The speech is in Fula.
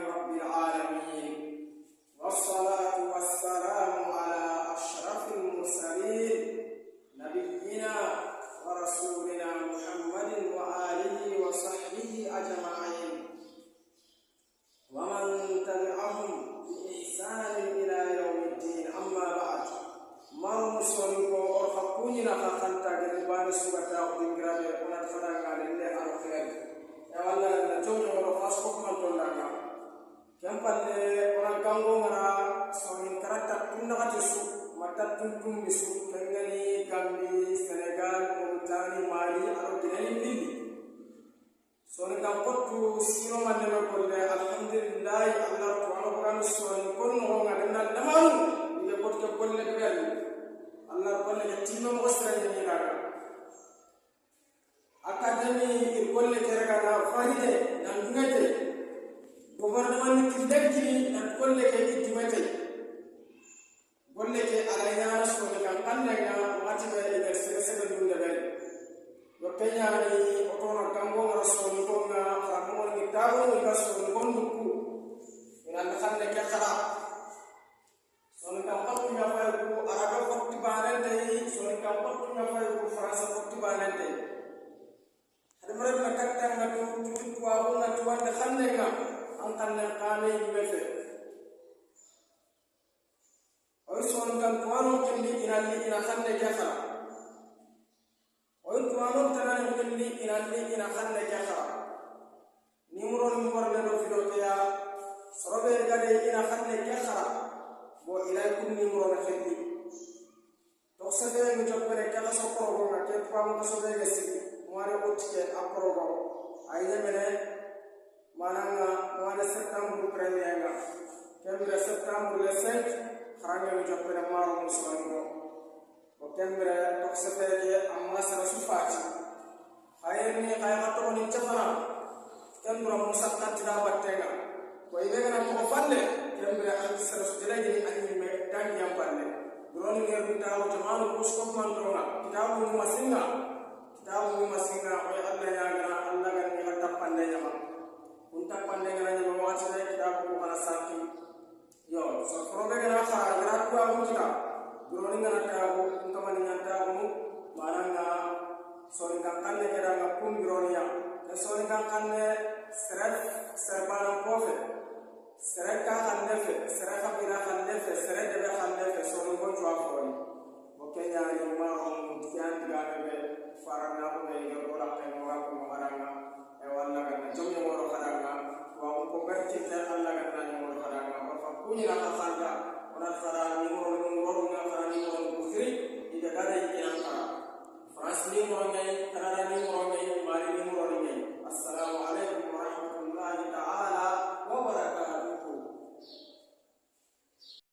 رب العالمين، والصلاة والسلام على أشرف المرسلين نبينا ورسولنا محمد وآله وصحبه أجمعين ومن تبعهم بإحسان إلى يوم الدين. أما بعد، مرمسون وأرخبوني نخاخنتا قريبان سبتا وذكرى ونتفرق على الله الخير يا والله نجوم ورخاصكم من طلعنا كم قال ونقامو مرا سونين كرتا تنغتي سوق متى تنتم بسوق كنغني غامبي سنغال موريتاني مالي أرجنتين ليبي سونين كم قطو سيرو مدنا كل الحمد لله الله تعالى قرآن سونين كل نوع عندنا دمان يقول كل كبير الله كل كتير مغسرين يرانا أكاديمي كل كرجانا فاريدة نانغتي gouvernement kidekini nan kolle ke itimete golle ke alayna so de kan kanna wati be de sese dunde be do penyani otono kango rasul ko na famo ni tawo ni rasul ko nduku ina kanne ke khara so ni kan patu nya fa ko arabe ko tibalante so ni kan patu nya fa ko faransa ko tibalante hada mara na katta na tu tuwa na tuwa de kanne na angkan kami befe oison kan tuano kindi inalli ina khanne jaha oy tuano tanane kindi inalli ina khanne jaha nimro le do fido ya sorobe gade ina khanne jaha bo ilay kun nimro na khindi to sabe mi jokkere kala sokoro go na ke pam ko sobe gesi moare otike apro go ayne mene mananga mois septembre premier nga kembre septembre le 5 xaranga mi joppere maro musulmango o kembre tok sefeke amma sara sufati khayni khayatu ni chafana kembra musakkat da battenga ko ibega ko falle kembre al sara sujalaji ani me dan yam palle droni ngeru tawo tamanu kusko man tonga tawo masinga o Allah ya gana Allah gan ni hatta palle nyama unta pande ngana ni mawati na kitabu ko kana saki yo so probe ngana khara ngana ko amutira duroni ngana tawo unta mani ngata mu maranga so ni kan kanne ngara ga pun duroni ya so ni kan kanne seraf serbana profe seraf ka kanne fe seraf ka bira kanne fe seraf de kanne fe so ni ko jwa ko ni o kenya ni ma on tian diga be farana ko be yo ora ka mo ra ko maranga e wala ga jomni mo ko berti ta Allah ga tan mo kharaga ko fa kunya ka khanda ona khara ni mo na khara ni mo ko khiri ida gade ina khara